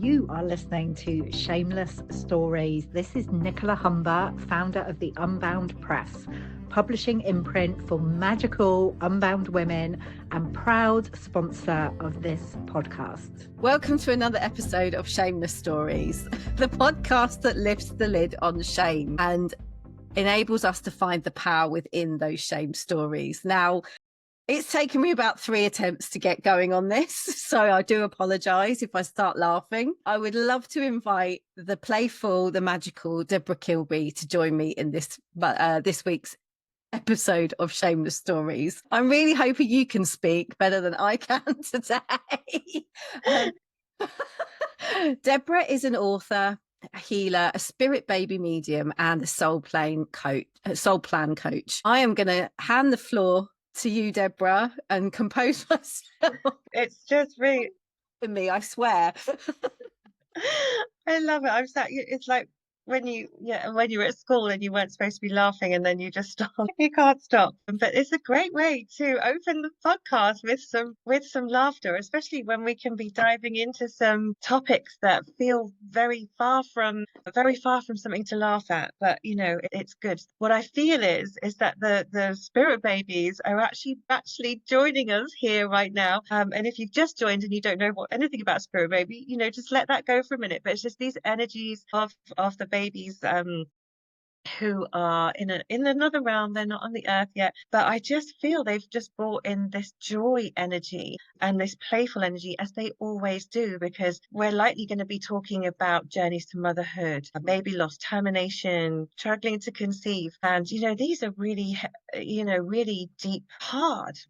You are listening to Shameless Stories. This is Nicola Humber, founder of the Unbound Press, publishing imprint for magical unbound women and proud sponsor of this podcast. Welcome to another episode of Shameless Stories, the podcast that lifts the lid on shame and enables us to find the power within those shame stories. Now, it's taken me about 3 attempts to get going on this, so I do apologise if I start laughing. I would love to invite the playful, the magical Debra Kilby to join me in this week's episode of Shameless Stories. I'm really hoping you can speak better than I can today. Debra is an author, a healer, a spirit baby medium, and a soul plan coach. I am going to hand the floor to you, Debra, and compose myself. It's just really for me, I swear. I love it. It's like when you were at school and you weren't supposed to be laughing and then you just stop. You can't stop. But it's a great way to open the podcast with some laughter, especially when we can be diving into some topics that feel very far from something to laugh at. But it's good. What I feel is that the spirit babies are actually joining us here right now. And if you've just joined and you don't know anything about spirit baby, just let that go for a minute. But it's just these energies of the babies who are in another realm. They're not on the earth yet, but I just feel they've just brought in this joy energy and this playful energy, as they always do, because we're likely going to be talking about journeys to motherhood, a baby loss, termination, struggling to conceive. And these are really really deep,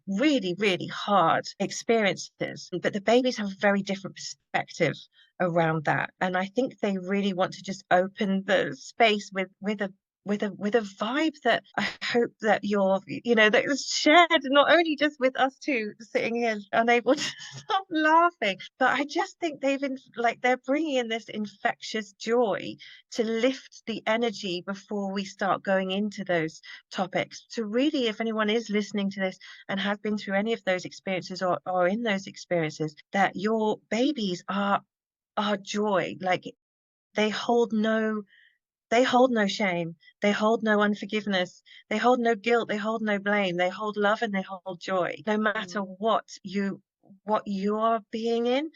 really hard experiences, but the babies have a very different perspective around that, and I think they really want to just open the space with a vibe that I hope that that is shared not only just with us two sitting here unable to stop laughing, but I just think they're bringing in this infectious joy to lift the energy before we start going into those topics. So really, if anyone is listening to this and has been through any of those experiences or in those experiences, that your babies are joy. Like they hold no shame, they hold no unforgiveness, they hold no guilt, they hold no blame, they hold love and they hold joy, no matter what you are being in.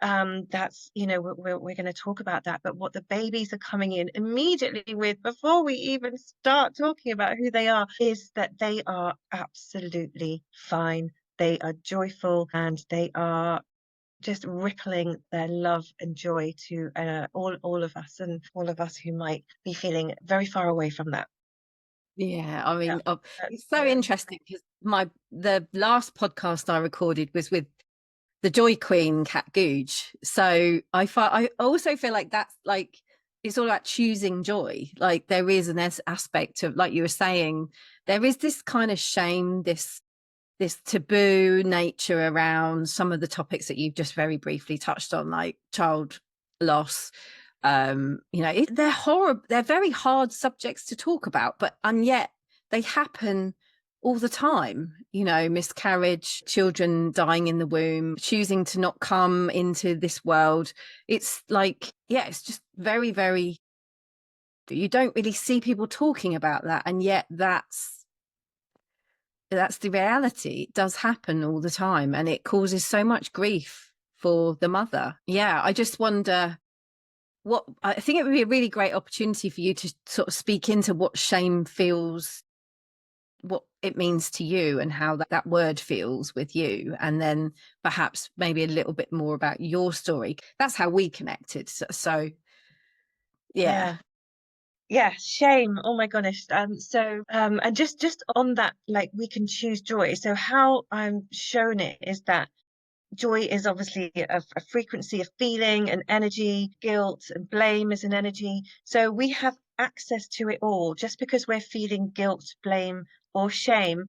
That's we're going to talk about that, but what the babies are coming in immediately with, before we even start talking about who they are, is that they are absolutely fine, they are joyful, and they are just rippling their love and joy to all of us, and all of us who might be feeling very far away from that. Yeah, I mean, it's so interesting because the last podcast I recorded was with the Joy Queen, Cat Googe. So I also feel like that's like, it's all about choosing joy. Like there is an aspect of, like you were saying, there is this kind of shame, this taboo nature around some of the topics that you've just very briefly touched on, like child loss. They're horrible. They're very hard subjects to talk about, and yet they happen all the time. Miscarriage, children dying in the womb, choosing to not come into this world. It's like, it's just very, very, you don't really see people talking about that, and yet that's the reality. It does happen all the time, and it causes so much grief for the mother. I just wonder, I think it would be a really great opportunity for you to sort of speak into what shame feels, what it means to you, and how that word feels with you, and then perhaps maybe a little bit more about your story. That's how we connected. So yeah. Yeah, shame. Oh my goodness. And just on that, like, we can choose joy. So how I'm shown it is that joy is obviously a frequency of feeling and energy. Guilt and blame is an energy. So we have access to it all. Just because we're feeling guilt, blame, or shame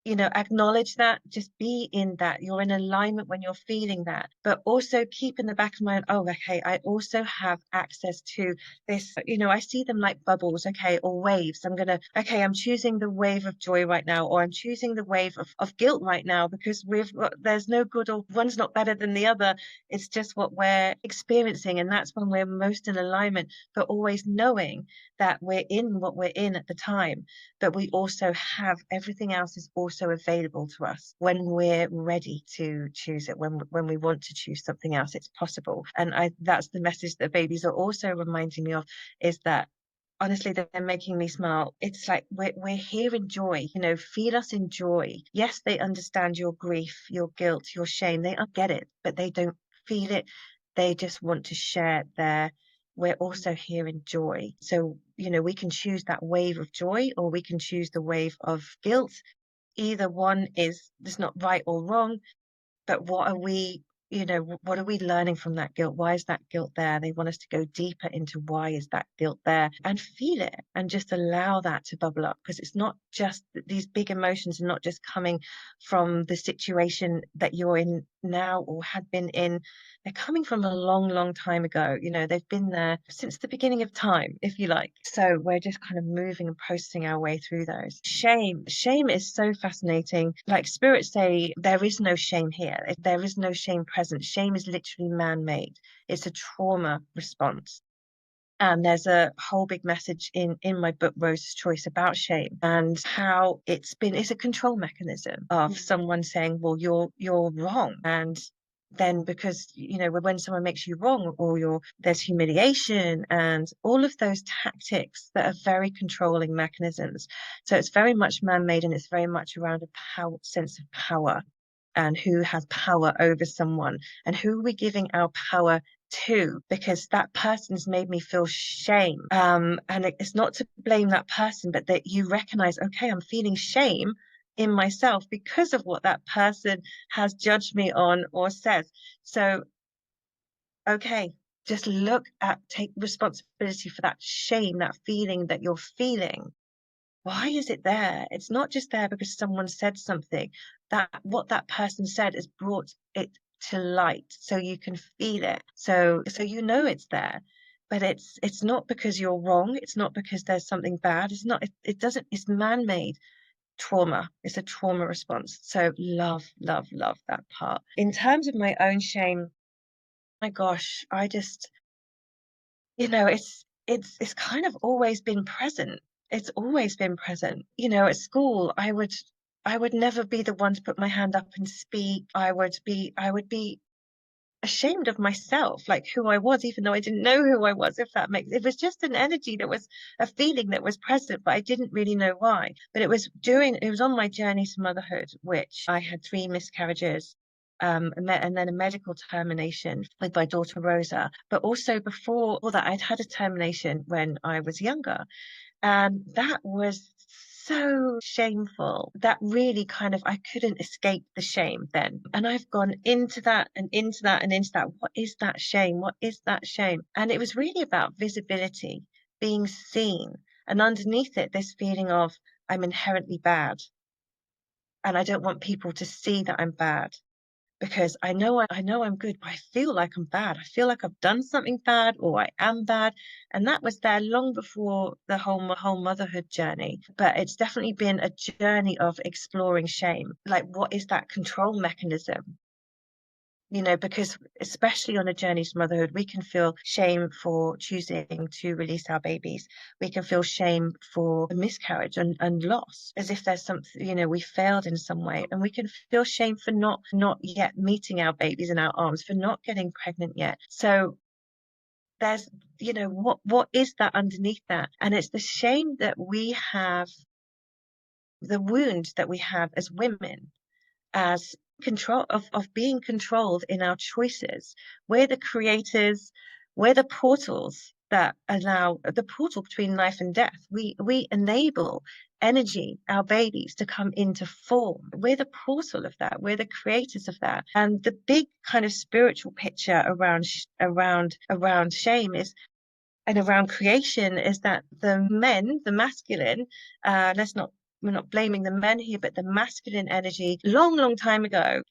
acknowledge that, just be in that. You're in alignment when you're feeling that, but also keep in the back of my mind, oh, okay, I also have access to this, I see them like bubbles, okay, or waves. I'm choosing the wave of joy right now, or I'm choosing the wave of guilt right now, because there's no good, or one's not better than the other. It's just what we're experiencing. And that's when we're most in alignment, but always knowing that we're in what we're in at the time, but we also have everything else is also available to us when we're ready to choose it. When we want to choose something else, it's possible. And that's the message that babies are also reminding me of, is that honestly, they're making me smile. It's like we're here in joy, feel us in joy. Yes, they understand your grief, your guilt, your shame. They get it, but they don't feel it. They just want to share we're also here in joy. So, we can choose that wave of joy, or we can choose the wave of guilt. Either one is not right or wrong, but what are we learning from that guilt? Why is that guilt there? They want us to go deeper into why is that guilt there, and feel it, and just allow that to bubble up, because it's not just these big emotions are not just coming from the situation that you're in now or had been in. They're coming from a long, long time ago. They've been there since the beginning of time, if you like. So we're just kind of moving and processing our way through those. Shame is so fascinating. Like spirits say, there is no shame here. There is no shame present. Shame is literally man-made. It's a trauma response. And there's a whole big message in my book, Rosa's Choice, about shame, and how it's a control mechanism of someone saying, well, you're wrong. And then because, when someone makes you wrong, or there's humiliation and all of those tactics that are very controlling mechanisms. So it's very much man-made, and it's very much around a sense of power, and who has power over someone, and who are we giving our power to, because that person's made me feel shame. And it's not to blame that person, but that you recognize, okay, I'm feeling shame in myself because of what that person has judged me on or says. So, okay, just take responsibility for that shame, that feeling that you're feeling. Why is it there? It's not just there because someone said something. That what that person said has brought it to light, so you can feel it. So it's there. But it's not because you're wrong. It's not because there's something bad. It's not. It doesn't. It's man-made trauma. It's a trauma response. So love, love, love that part. In terms of my own shame, my gosh, I just, it's kind of always been present. It's always been present. At school, I would never be the one to put my hand up and speak. I would be ashamed of myself, like who I was, even though I didn't know who I was, it was just an energy, that was a feeling that was present, but I didn't really know why. But it was on my journey to motherhood, which I had 3 miscarriages, and then a medical termination with my daughter Rosa. But also before all that, I'd had a termination when I was younger. And that was so shameful. That really I couldn't escape the shame then. And I've gone into that and into that and into that. What is that shame? What is that shame? And it was really about visibility, being seen. And underneath it, this feeling of I'm inherently bad. And I don't want people to see that I'm bad, because I know I'm good, but I feel like I'm bad. I feel like I've done something bad, or I am bad. And that was there long before the whole motherhood journey. But it's definitely been a journey of exploring shame. Like, what is that control mechanism? Because especially on a journey to motherhood, we can feel shame for choosing to release our babies. We can feel shame for miscarriage and loss, as if there's something, we failed in some way. And we can feel shame for not yet meeting our babies in our arms, for not getting pregnant yet. So there's, what is that underneath that? And it's the shame that we have, the wound that we have as women, as control of being controlled in our choices. We're the creators, we're the portals that allow the portal between life and death. We enable energy, our babies, to come into form. We're the portal of that. We're the creators of that. And the big kind of spiritual picture around shame is, and around creation, is that the masculine, let's not we're not blaming the men here, but the masculine energy long time ago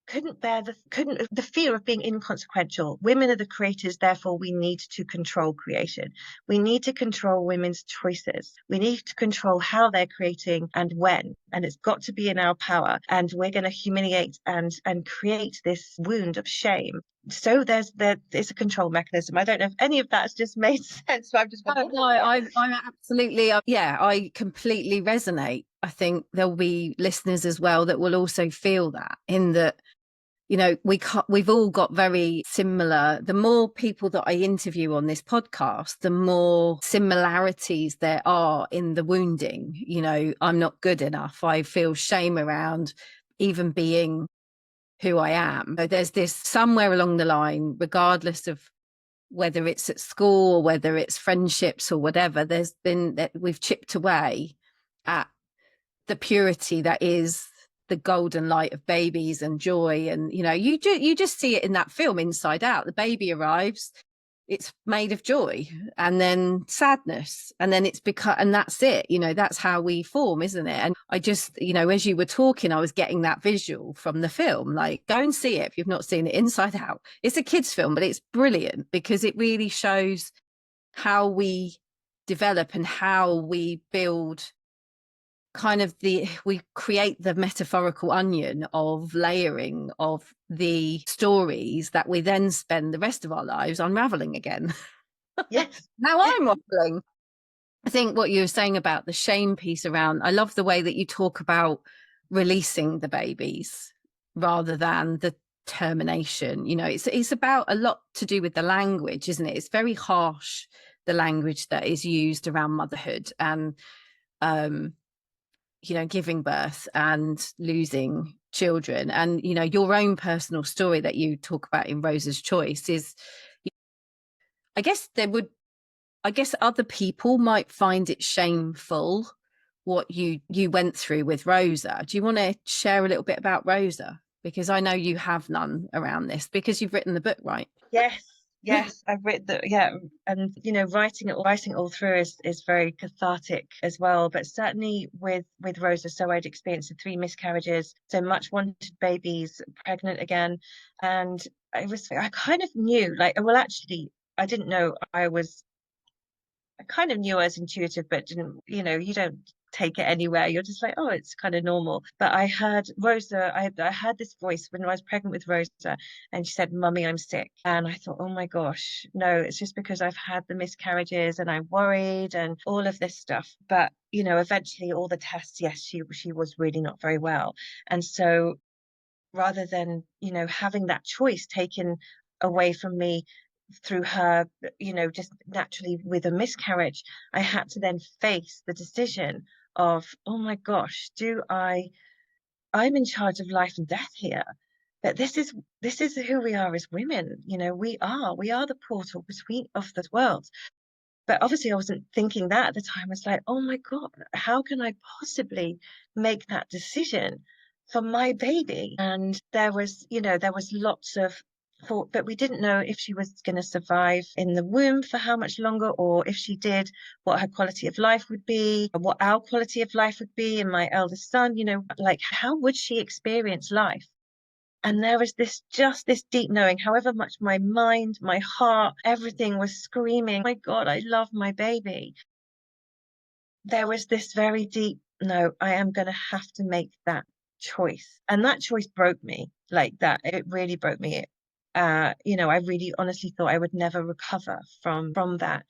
couldn't bear the fear of being inconsequential. Women are the creators, therefore we need to control creation. We need to control women's choices. We need to control how they're creating and when, and it's got to be in our power. And we're going to humiliate and create this wound of shame. So there's a control mechanism. I don't know if any of that's just made sense. So I've just I'm absolutely I completely resonate. I think there'll be listeners as well that will also feel that, in that, you know, we've all got very similar. The more people that I interview on this podcast, the more similarities there are in the wounding. You know, I'm not good enough. I feel shame around even being who I am. So there's this somewhere along the line, regardless of whether it's at school or whether it's friendships or whatever, there's been that we've chipped away at the purity that is the golden light of babies and joy. And, you know, you just see it in that film Inside Out. The baby arrives, it's made of joy and then sadness, and then it's become, and that's it, you know, that's how we form, isn't it? And I just, you know, as you were talking, I was getting that visual from the film. Like, go and see it if you've not seen it, Inside Out. It's a kids film, but it's brilliant because it really shows how we develop and how we build kind of we create the metaphorical onion of layering of the stories that we then spend the rest of our lives unraveling again. Yes. Now I'm waffling. I think what you were saying about the shame piece around, I love the way that you talk about releasing the babies rather than the termination. You know, it's about a lot to do with the language, isn't it? It's very harsh, the language that is used around motherhood and you know, giving birth and losing children. And, you know, your own personal story that you talk about in Rosa's Choice is, I guess other people might find it shameful what you went through with Rosa. Do you want to share a little bit about Rosa? Because I know you have none around this because you've written the book, right? Yes, I've written that. Yeah, and you know, writing it all through is very cathartic as well. But certainly with Rosa, so I'd experienced the 3 miscarriages, so much wanted babies, pregnant again, and I kind of knew, like, well, actually, I didn't know I kind of knew I was intuitive, but didn't, you know, you don't take it anywhere. You're just like, oh, it's kind of normal. But I heard Rosa, I heard this voice when I was pregnant with Rosa, and she said, Mummy, I'm sick. And I thought, oh my gosh, no, it's just because I've had the miscarriages and I'm worried and all of this stuff. But, you know, eventually all the tests, yes, she was really not very well. And so rather than, you know, having that choice taken away from me through her, you know, just naturally with a miscarriage, I had to then face the decision of, oh my gosh, I'm in charge of life and death here. That this is who we are as women. You know, we are the portal between of the worlds. But obviously I wasn't thinking that at the time. I was like, oh my God, how can I possibly make that decision for my baby? And there was lots of thought, but we didn't know if she was going to survive in the womb for how much longer, or if she did, what her quality of life would be, what our quality of life would be. And my eldest son, you know, like, how would she experience life? And there was this deep knowing, however much my mind, my heart, everything was screaming, my God, I love my baby. There was this very deep, no, I am going to have to make that choice. And that choice broke me like that. It really broke me. You know, I really honestly thought I would never recover from that.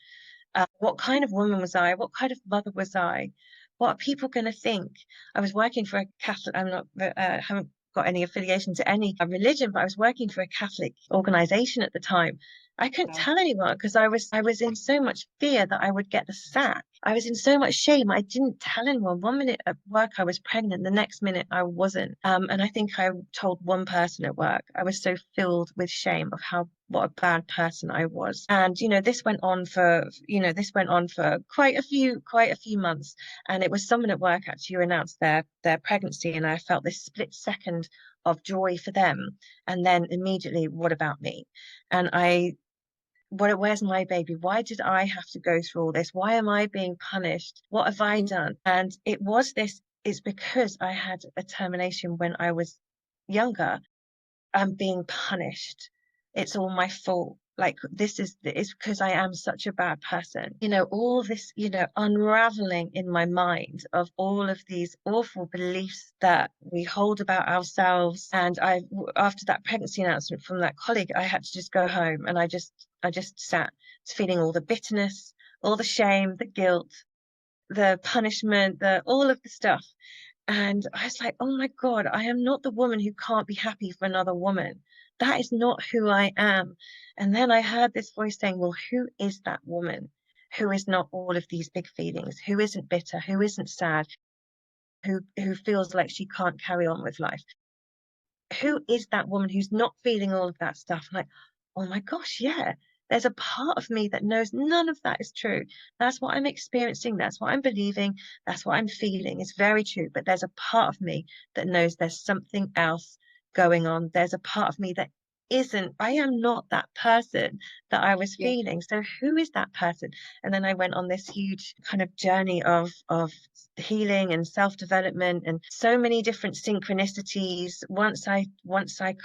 What kind of woman was I? What kind of mother was I? What are people going to think? I was working for a Catholic, I'm not, haven't got any affiliation to any religion, but I was working for a Catholic organization at the time. I couldn't tell anyone because I was in so much fear that I would get the sack. I was in so much shame. I didn't tell anyone. One minute at work I was pregnant, the next minute I wasn't. And I think I told one person at work. I was so filled with shame of what a bad person I was. And you know, this went on for quite a few months. And it was someone at work actually who announced their pregnancy, and I felt this split second of joy for them, and then immediately, what about me? And where's my baby? Why did I have to go through all this? Why am I being punished? What have I done? And it's because I had a termination when I was younger. I'm being punished. It's all my fault. Like, it's because I am such a bad person. All this, unraveling in my mind of all of these awful beliefs that we hold about ourselves. And after that pregnancy announcement from that colleague, I had to just go home, and I just sat feeling all the bitterness, all the shame, the guilt, the punishment, all of the stuff. And I was like, oh my God, I am not the woman who can't be happy for another woman. That is not who I am. And then I heard this voice saying, well, who is that woman who is not all of these big feelings, who isn't bitter, who isn't sad, who feels like she can't carry on with life? Who is that woman who's not feeling all of that stuff? I'm like, oh my gosh, yeah. There's a part of me that knows none of that is true. That's what I'm experiencing. That's what I'm believing. That's what I'm feeling. It's very true. But there's a part of me that knows there's something else going on. There's a part of me that I am not that person that I was feeling. So who is that person? And then I went on this huge kind of journey of healing and self-development, and so many different synchronicities. Once I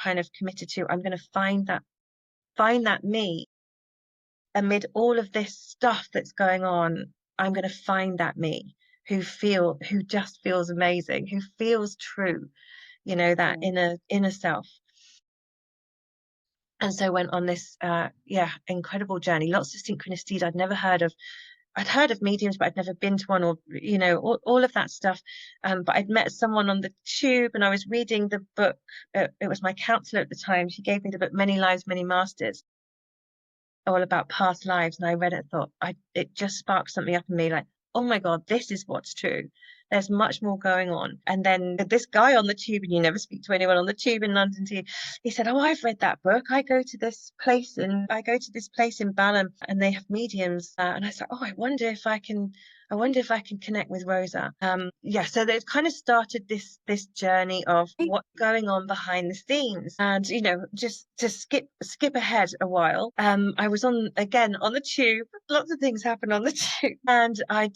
kind of committed to, I'm going to find that me amid all of this stuff that's going on. I'm going to find that me who just feels amazing, who feels true, that inner self. And so went on this incredible journey. Lots of synchronicities I'd never heard of. I'd heard of mediums, but I'd never been to one, or all of that stuff. But I'd met someone on the tube, and I was reading the book. It was my counselor at the time. She gave me the book Many Lives, Many Masters, all about past lives. And I read it and thought, it just sparked something up in me, like, oh my God, this is what's true. There's much more going on. And then this guy on the tube, and you never speak to anyone on the tube in London, he said, oh, I've read that book. I go to this place in Balham, and they have mediums. And I said, oh, I wonder if I can connect with Rosa. So they've kind of started this journey of what's going on behind the scenes. And just to skip ahead a while, I was on the tube. Lots of things happen on the tube, and I'd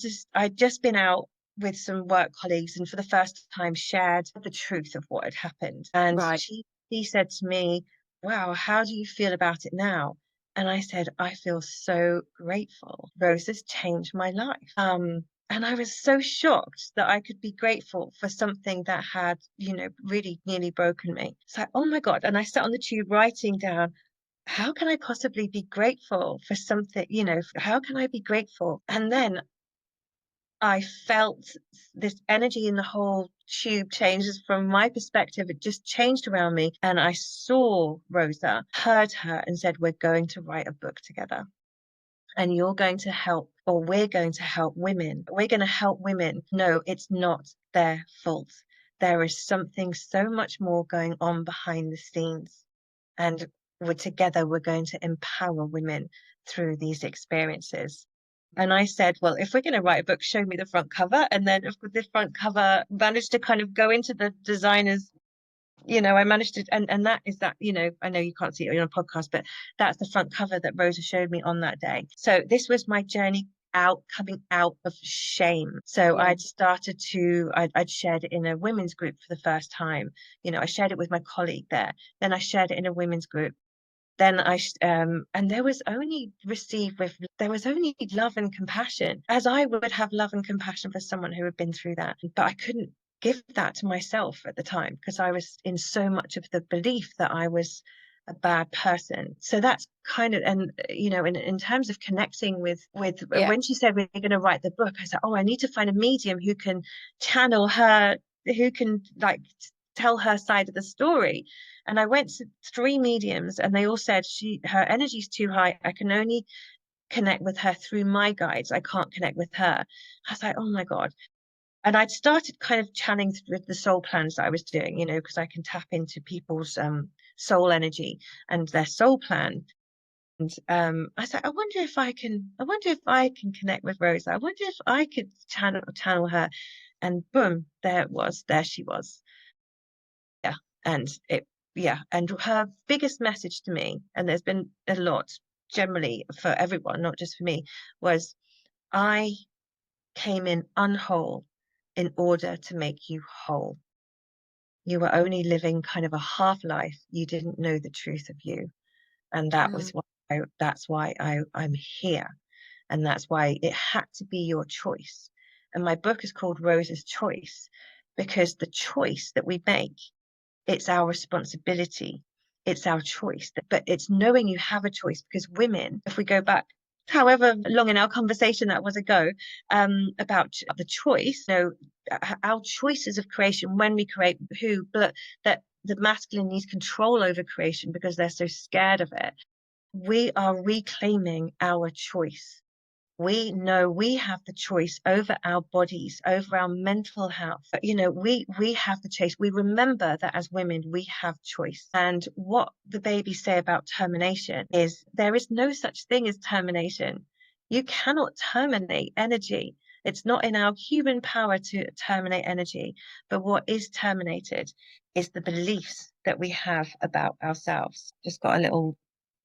just been out with some work colleagues, and for the first time shared the truth of what had happened. And she said to me, wow, how do you feel about it now? And I said, I feel so grateful. Rosa's changed my life. And I was so shocked that I could be grateful for something that had, really nearly broken me. It's like, oh my God. And I sat on the tube writing down, how can I possibly be grateful for something, how can I be grateful? And then I felt this energy in the whole tube changes. From my perspective, it just changed around me. And I saw Rosa, heard her, and said, we're going to write a book together. And you're going to help, or we're going to help women. We're going to help women. No, it's not their fault. There is something so much more going on behind the scenes. And together, we're going to empower women through these experiences. And I said, well, if we're going to write a book, show me the front cover. And then, of course, the front cover managed to kind of go into the designers. I managed to, and that is that, I know you can't see it on a podcast, but that's the front cover that Rosa showed me on that day. So this was my journey coming out of shame. So I'd shared it in a women's group for the first time. I shared it with my colleague there. Then I shared it in a women's group. Then and there was only love and compassion, as I would have love and compassion for someone who had been through that. But I couldn't give that to myself at the time, because I was in so much of the belief that I was a bad person. So that's kind of, and in terms of connecting with when she said we're going to write the book, I said, oh, I need to find a medium who can channel her, who can tell her side of the story. And I went to 3 mediums, and they all said her energy's too high. I can only connect with her through my guides. I can't connect with her. I was like, oh my God. And I'd started kind of channeling with the soul plans that I was doing, because I can tap into people's soul energy and their soul plan. And I said, I wonder if I can connect with Rosa. I wonder if I could channel her. And boom, there she was. And and her biggest message to me, and there's been a lot, generally for everyone, not just for me, was I came in unwhole in order to make you whole. You were only living kind of a half life. You didn't know the truth of you. And that was why I'm here. And that's why it had to be your choice. And my book is called Rosa's Choice, because the choice that we make, it's our responsibility. It's our choice. But it's knowing you have a choice, because women, if we go back however long in our conversation that was ago, about the choice, our choices of creation, when we create who, but that the masculine needs control over creation because they're so scared of it. We are reclaiming our choice. We know we have the choice over our bodies, over our mental health. We have the choice. We remember that as women, we have choice. And what the babies say about termination is there is no such thing as termination. You cannot terminate energy. It's not in our human power to terminate energy. But what is terminated is the beliefs that we have about ourselves. Just got a little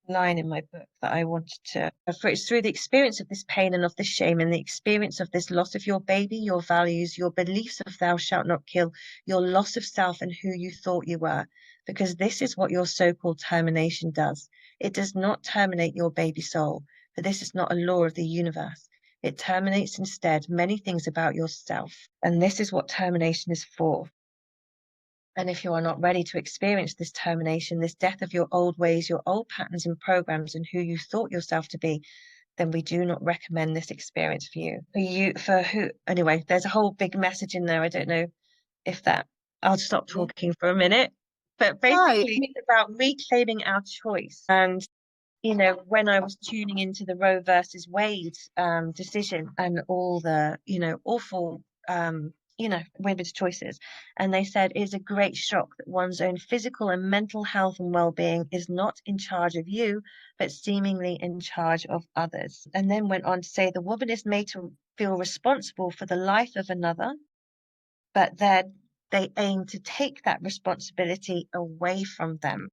line in my book that I wanted to, for it's through the experience of this pain and of this shame and the experience of this loss of your baby, your values, your beliefs of thou shalt not kill, your loss of self and who you thought you were, because this is what your so-called termination does. It does not terminate your baby soul, for this is not a law of the universe. It terminates instead many things about yourself, and this is what termination is for. And if you are not ready to experience this termination, this death of your old ways, your old patterns and programs, and who you thought yourself to be, then we do not recommend this experience for you. Anyway, there's a whole big message in there. I don't know if I'll stop talking for a minute. But basically, it's about reclaiming our choice. And, when I was tuning into the Roe versus Wade decision and all the, awful women's choices. And they said it's a great shock that one's own physical and mental health and well-being is not in charge of you, but seemingly in charge of others. And then went on to say the woman is made to feel responsible for the life of another, but then they aim to take that responsibility away from them.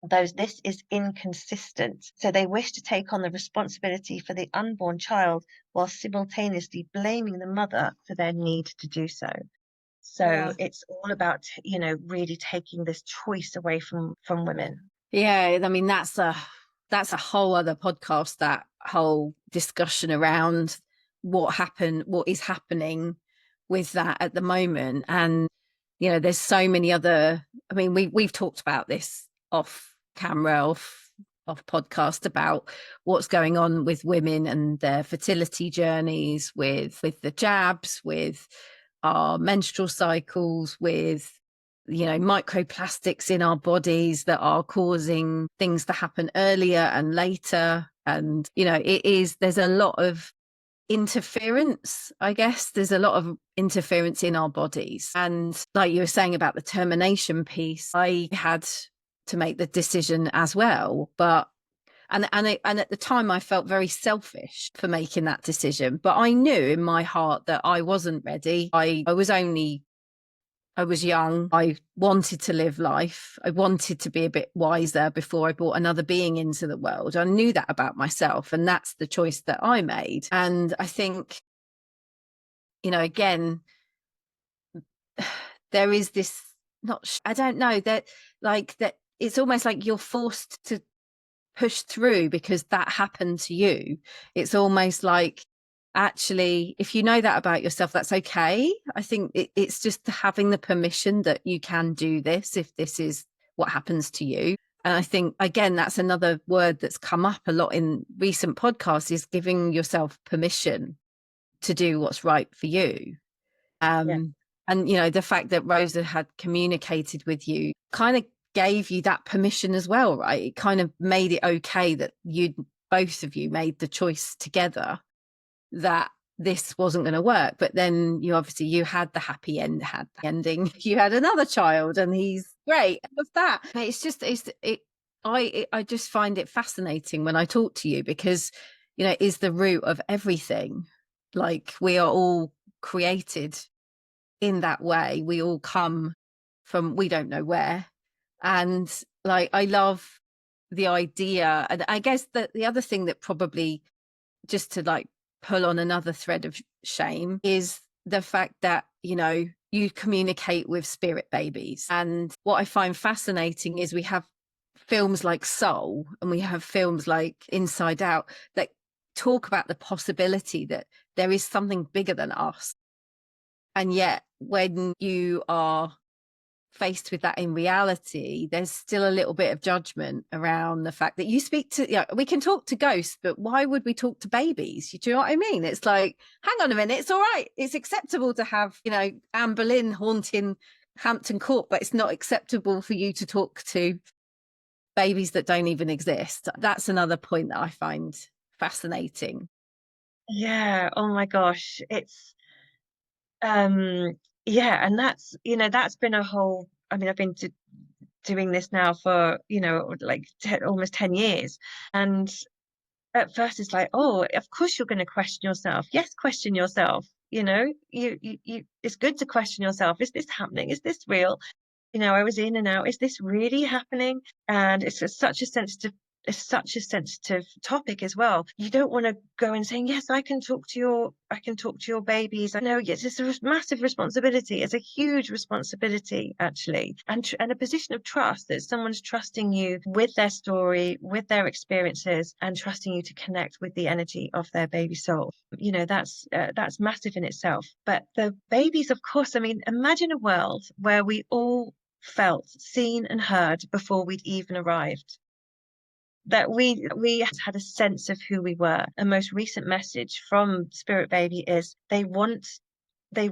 Though this is inconsistent. So they wish to take on the responsibility for the unborn child while simultaneously blaming the mother for their need to do so. So it's all about, really taking this choice away from women. Yeah, I mean, that's a whole other podcast, that whole discussion around what is happening with that at the moment. And, there's so many other, I mean, we've talked about this off camera, off podcast, about what's going on with women and their fertility journeys, with the jabs, with our menstrual cycles, with microplastics in our bodies that are causing things to happen earlier and later. And there's a lot of interference, I guess. There's a lot of interference in our bodies. And like you were saying about the termination piece, I had to make the decision as well. But and at the time I felt very selfish for making that decision. But I knew in my heart that I wasn't ready. I was young. I wanted to live life. I wanted to be a bit wiser before I brought another being into the world. I knew that about myself, and that's the choice that I made. And I think, again, there is this, I don't know, that it's almost like you're forced to push through because that happened to you. It's almost like, actually, if you know that about yourself, that's okay. I think it's just having the permission that you can do this if this is what happens to you. And I think, again, that's another word that's come up a lot in recent podcasts, is giving yourself permission to do what's right for you. And the fact that Rosa had communicated with you kind of gave you that permission as well, right? It kind of made it okay that both of you made the choice together that this wasn't going to work. But then you had the happy ending. You had another child and he's great. I love that. I just find it fascinating when I talk to you, because is the root of everything. Like, we are all created in that way. We all come from we don't know where. And like, I love the idea, and I guess that the other thing that probably, just to like pull on another thread of shame, is the fact that, you know, you communicate with spirit babies. And what I find fascinating is we have films like Soul and we have films like Inside Out that talk about the possibility that there is something bigger than us. And yet when you are faced with that in reality, there's still a little bit of judgment around the fact that you speak to, yeah, we can talk to ghosts, but why would we talk to babies? Do you know what I mean? It's like, hang on a minute, it's all right, it's acceptable to have, you know, Anne Boleyn haunting Hampton Court, but it's not acceptable for you to talk to babies that don't even exist. That's another point that I find fascinating. Yeah, oh my gosh, it's yeah, and that's, you know, that's been a whole, I mean, I've been doing this now for, you know, like almost 10 years. And at first it's like, oh, of course you're going to question yourself. Yes, question yourself. You know, it's good to question yourself. Is this happening? Is this real? You know, I was in and out. Is this really happening? And it's such a sensitive topic as well. You don't want to go and saying, yes, I can talk to your babies. I know, yes, it's a massive responsibility. It's a huge responsibility, actually. And a position of trust, that someone's trusting you with their story, with their experiences, and trusting you to connect with the energy of their baby soul. You know, that's massive in itself. But the babies, of course, I mean, imagine a world where we all felt seen and heard before we'd even arrived, that we had a sense of who we were. A most recent message from Spirit Baby is they want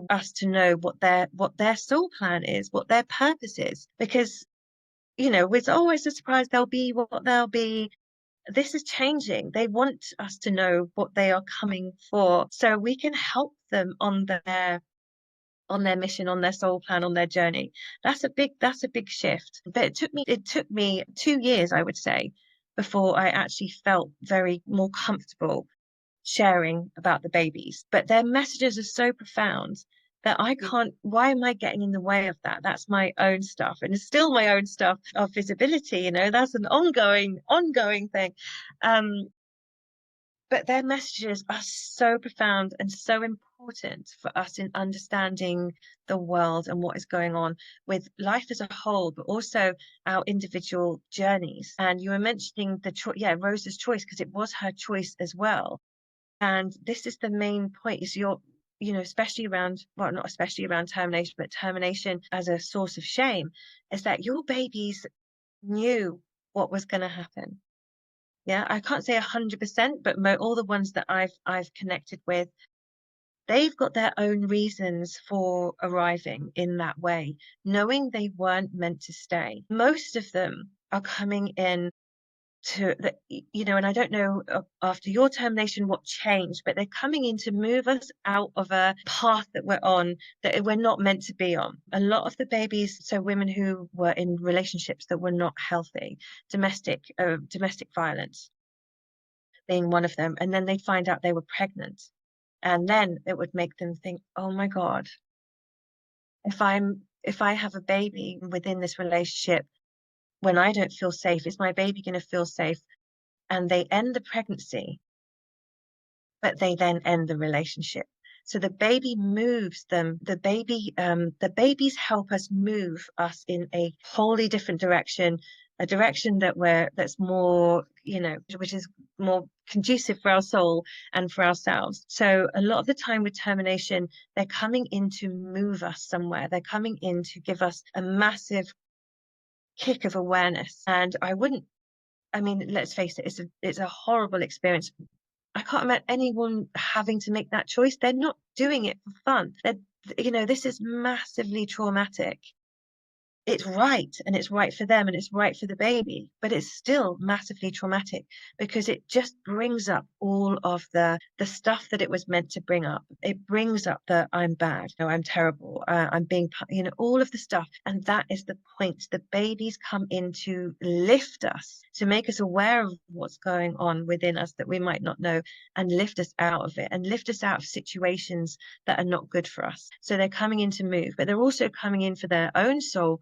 us to know what their soul plan is, what their purpose is, because, you know, it's always a surprise. They'll be what they'll be. This is changing. They want us to know what they are coming for, so we can help them on their mission, on their soul plan, on their journey. That's a big shift. But it took me 2 years, I would say, before I actually felt very more comfortable sharing about the babies. But their messages are so profound that I can't, why am I getting in the way of that? That's my own stuff. And it's still my own stuff of visibility, you know, that's an ongoing thing. But their messages are so profound and so important for us in understanding the world and what is going on with life as a whole, but also our individual journeys. And you were mentioning Rosa's choice, because it was her choice as well. And this is the main point, is you know, especially around, well, not especially around termination, but termination as a source of shame, is that your babies knew what was going to happen. Yeah, I can't say 100%, but all the ones that I've connected with, they've got their own reasons for arriving in that way, knowing they weren't meant to stay. Most of them are coming in to the, you know, and I don't know after your termination what changed, but they're coming in to move us out of a path that we're on, that we're not meant to be on. A lot of the babies, so women who were in relationships that were not healthy, domestic violence being one of them, and then they'd find out they were pregnant, and then it would make them think, oh my God, if I have a baby within this relationship when I don't feel safe, is my baby going to feel safe? And they end the pregnancy, but they then end the relationship. So the baby moves them. The babies help us move us in a wholly different direction, a direction that's more, you know, which is more conducive for our soul and for ourselves. So a lot of the time with termination, they're coming in to move us somewhere. They're coming in to give us a massive kick of awareness. And I mean, let's face it, it's a horrible experience. I can't imagine anyone having to make that choice. They're not doing it for fun. You know, this is massively traumatic. It's right, and it's right for them, and it's right for the baby, but it's still massively traumatic, because it just brings up all of the stuff that it was meant to bring up. It brings up the I'm bad, no, I'm terrible, I'm being, you know, all of the stuff. And that is the point. The babies come in to lift us, to make us aware of what's going on within us that we might not know, and lift us out of it, and lift us out of situations that are not good for us. So they're coming in to move, but they're also coming in for their own soul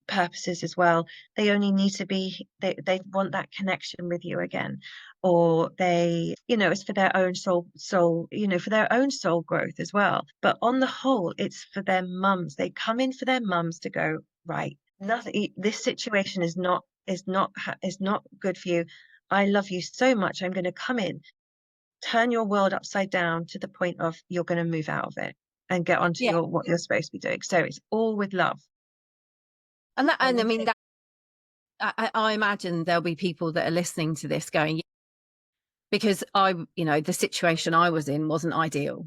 purposes as well. They only need to be, they want that connection with you again, or they, it's for their own soul, for their own soul growth as well. But on the whole, it's for their mums. They come in for their mums to go, right, nothing, this situation is not good for you. I love you so much. I'm going to come in, turn your world upside down to the point of you're going to move out of it and get onto what you're supposed to be doing. So it's all with love. And I mean, that I imagine there'll be people that are listening to this going, because the situation I was in wasn't ideal,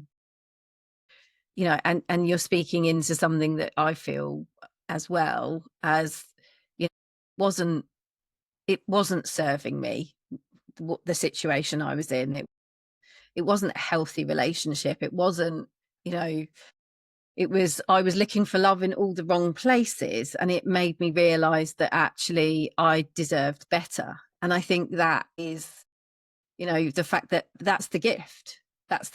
and you're speaking into something that I feel as well as, it wasn't serving me, the situation I was in. It wasn't a healthy relationship. It wasn't, I was looking for love in all the wrong places, and it made me realize that actually I deserved better. And I think that is, the fact that that's the gift that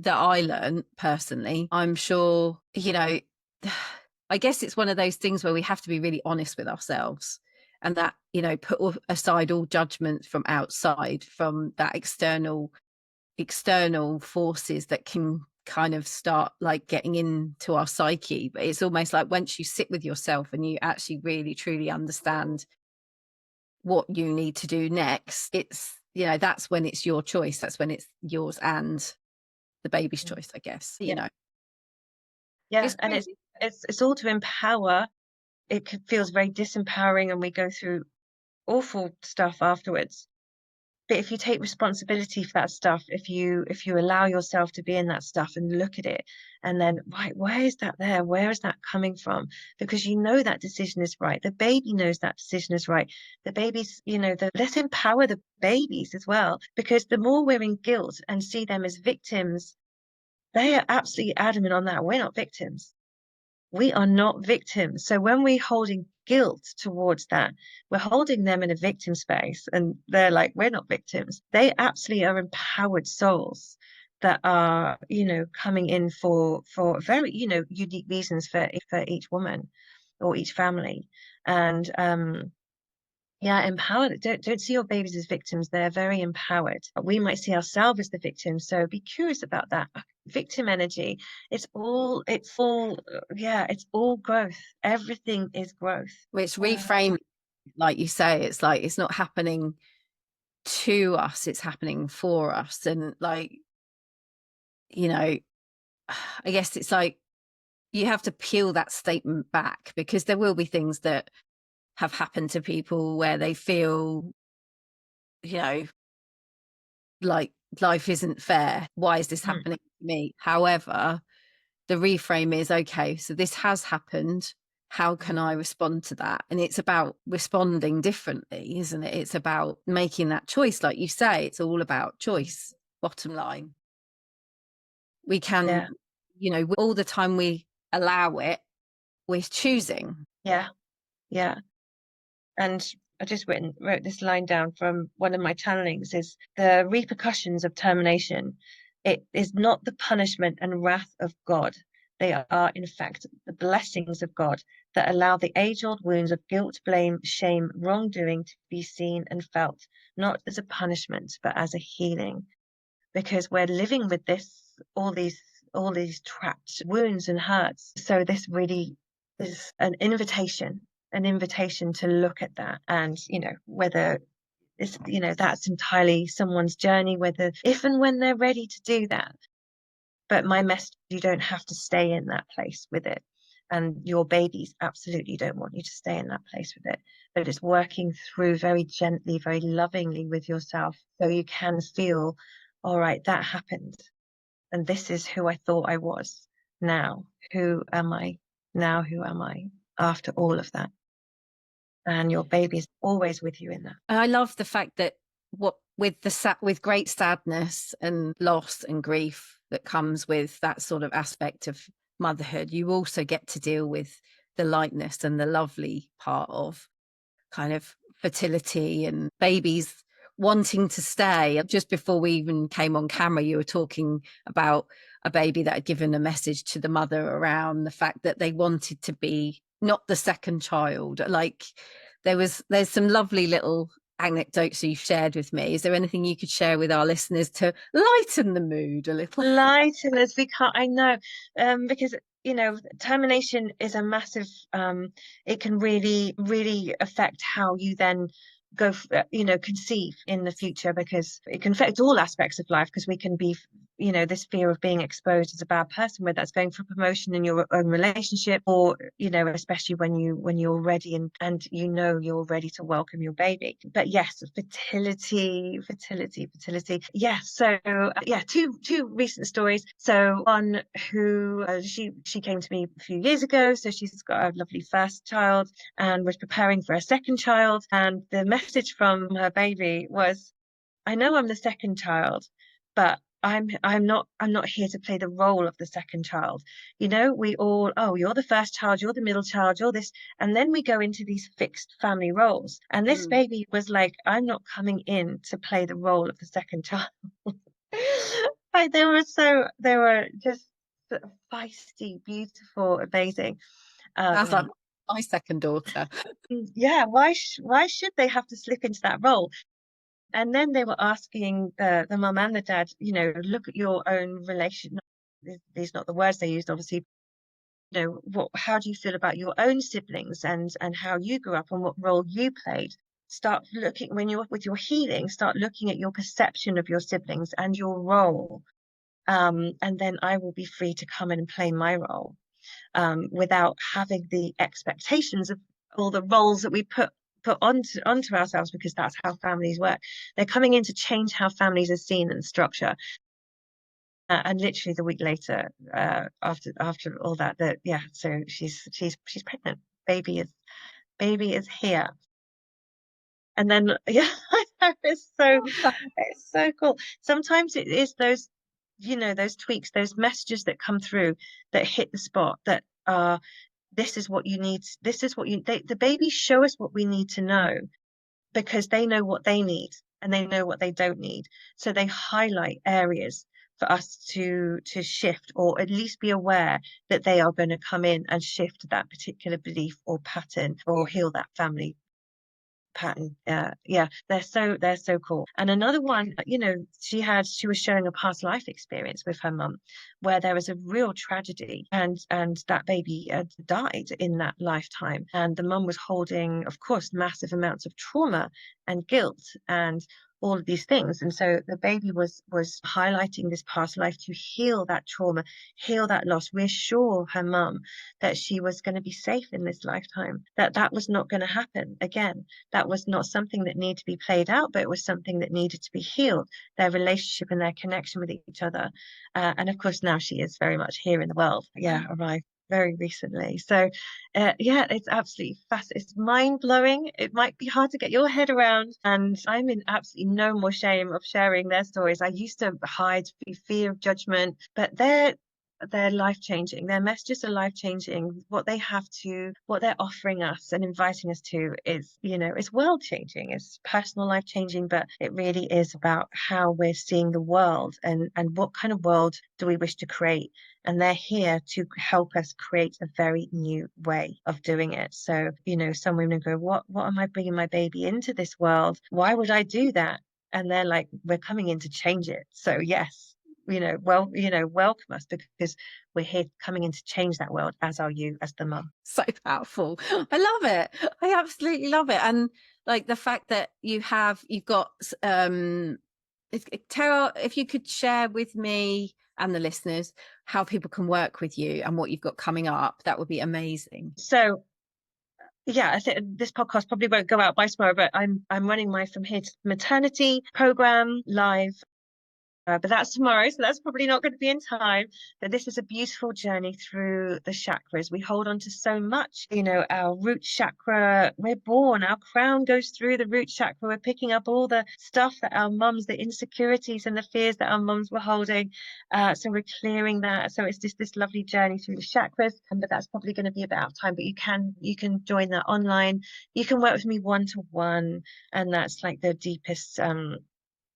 I learned personally. I'm sure, I guess it's one of those things where we have to be really honest with ourselves, and that, put aside all judgment from outside, from that external forces that can kind of start like getting into our psyche. But it's almost like once you sit with yourself and you actually really truly understand what you need to do next, it's, that's when it's your choice. That's when it's yours and the baby's choice, I guess. Yeah, and it's all to empower. It feels very disempowering, and we go through awful stuff afterwards. But if you take responsibility for that stuff, if you allow yourself to be in that stuff and look at it, and then, right, where is that there? Where is that coming from? Because that decision is right. The baby knows that decision is right. The babies, let's empower the babies as well, because the more we're in guilt and see them as victims, they are absolutely adamant on that. We're not victims. We are not victims. So when we're holding guilt towards that, we're holding them in a victim space, and they're like, we're not victims. They absolutely are empowered souls that are, coming in for very, unique reasons for each woman or each family. And empowered. Don't see your babies as victims. They're very empowered. We might see ourselves as the victim. So be curious about that. Victim energy. It's all growth. Everything is growth. It's reframed, like you say. It's like, it's not happening to us, it's happening for us. And like, I guess it's like, you have to peel that statement back, because there will be things that have happened to people where they feel, like life isn't fair. Why is this happening to me? However, the reframe is, okay, so this has happened. How can I respond to that? And it's about responding differently, isn't it? It's about making that choice. Like you say, it's all about choice, bottom line. We can, all the time we allow it, we're choosing. Yeah. And I just wrote this line down from one of my channelings, is the repercussions of termination. It is not the punishment and wrath of God. They are, in fact, the blessings of God that allow the age-old wounds of guilt, blame, shame, wrongdoing to be seen and felt, not as a punishment, but as a healing. Because we're living with all these trapped wounds and hurts. So this really is an invitation to look at that, and whether it's that's entirely someone's journey, whether if and when they're ready to do that. But my message, you don't have to stay in that place with it, and your babies absolutely don't want you to stay in that place with it. But it's working through very gently, very lovingly with yourself, so you can feel, all right, that happened, and this is who I thought I was. Now who am I after all of that? And your baby is always with you in that. And I love the fact that with great sadness and loss and grief that comes with that sort of aspect of motherhood, you also get to deal with the lightness and the lovely part of kind of fertility and babies wanting to stay. Just before we even came on camera, you were talking about a baby that had given a message to the mother around the fact that they wanted to be not the second child? Like there's some lovely little anecdotes you've shared with me. Is there anything you could share with our listeners to lighten the mood a little? Lighten as we can't, I know, because termination is a massive, it can really, really affect how you then conceive in the future, because it can affect all aspects of life, because we can be, this fear of being exposed as a bad person, whether that's going for promotion in your own relationship, or especially when you're ready and you're ready to welcome your baby. But yes, fertility. Yes. So yeah, two recent stories. So one who she came to me a few years ago, so she's got a lovely first child and was preparing for a second child, and the message from her baby was, I know I'm the second child, but I'm not here to play the role of the second child. We all, oh, you're the first child, you're the middle child, you're this, and then we go into these fixed family roles. And this baby was like, I'm not coming in to play the role of the second child. Like they were just feisty, beautiful, amazing. That's like my second daughter. Yeah, why should they have to slip into that role? And then they were asking the mum and the dad, look at your own relation. These are not the words they used, obviously. How do you feel about your own siblings and how you grew up and what role you played? Start looking, when you're with your healing, start looking at your perception of your siblings and your role. And then I will be free to come in and play my role, without having the expectations of all the roles that we put onto ourselves, because that's how families work. They're coming in to change how families are seen and structure. And literally the week later, after all that, yeah, so she's pregnant. Baby is here. And then yeah, it's so cool. Sometimes it is those, those tweaks, those messages that come through that hit the spot, that are, this is what you need. This is what the babies show us what we need to know, because they know what they need and they know what they don't need. So they highlight areas for us to shift, or at least be aware that they are going to come in and shift that particular belief or pattern, or heal that family pattern. Yeah, they're so cool. And another one, she was showing a past life experience with her mum, where there was a real tragedy, and that baby died in that lifetime, and the mum was holding, of course, massive amounts of trauma and guilt and all of these things. And so the baby was highlighting this past life to heal that trauma, heal that loss, reassure her mum that she was going to be safe in this lifetime, that was not going to happen again. That was not something that needed to be played out, but it was something that needed to be healed, their relationship and their connection with each other. And of course, now she is very much here in the world. Yeah, arrived very recently. So yeah, it's absolutely fascinating. It's mind-blowing. It might be hard to get your head around, and I'm in absolutely no more shame of sharing their stories. I used to hide fear of judgment, but they're life-changing. Their messages are life-changing. What they're offering us and inviting us to is, it's world-changing. It's personal life-changing, but it really is about how we're seeing the world, and what kind of world do we wish to create. And they're here to help us create a very new way of doing it. So, some women go, what am I bringing my baby into this world? Why would I do that? And they're like, we're coming in to change it. So yes, welcome us, because we're here coming in to change that world, as are you, as the mum. So powerful. I love it. I absolutely love it. And like the fact that you've got Tara, if you could share with me and the listeners how people can work with you and what you've got coming up, that would be amazing. So yeah, I think this podcast probably won't go out by tomorrow, but I'm running my From Here to Maternity program live. But that's tomorrow, so that's probably not going to be in time. But this is a beautiful journey through the chakras. We hold on to so much, our root chakra. We're born, our crown goes through the root chakra. We're picking up all the stuff that our mums, the insecurities and the fears that our mums were holding. So we're clearing that. So it's just this lovely journey through the chakras. But that's probably going to be about time. But you can join that online. You can work with me one-to-one, and that's like the deepest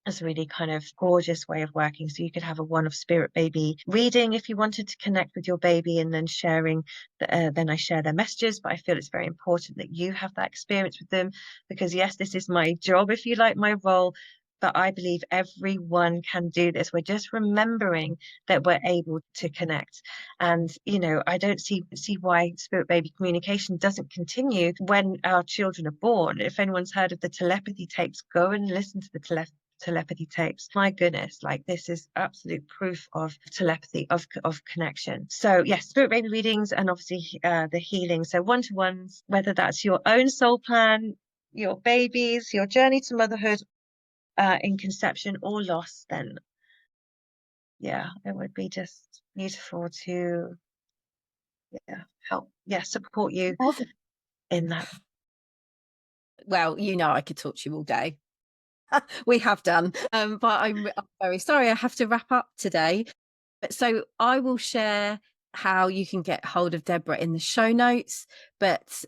It's a really kind of gorgeous way of working. So you could have a one-off spirit baby reading if you wanted to connect with your baby, and then sharing, then I share their messages. But I feel it's very important that you have that experience with them, because yes, this is my job, if you like, my role. But I believe everyone can do this. We're just remembering that we're able to connect. And, you know, I don't see why spirit baby communication doesn't continue when our children are born. If anyone's heard of the telepathy tapes, go and listen to the telepathy tapes. My goodness, like, this is absolute proof of telepathy, of connection. So yes, spirit baby readings, and obviously the healing. So one-to-ones, whether that's your own soul plan, your babies, your journey to motherhood, in conception or loss, then yeah, it would be just beautiful to help support you in that. Well, you know, I could talk to you all day. We have done, but I'm very sorry I have to wrap up today. So I will share how you can get hold of Debra in the show notes. But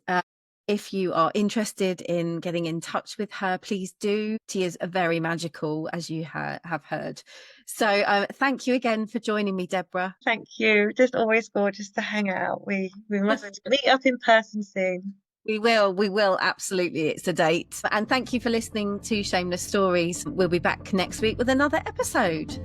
if you are interested in getting in touch with her, please do. She is very magical, as you have heard. So thank you again for joining me, Debra. Thank you. Just always gorgeous to hang out. We must meet up in person soon. We will, absolutely. It's a date. And thank you for listening to Shameless Stories. We'll be back next week with another episode.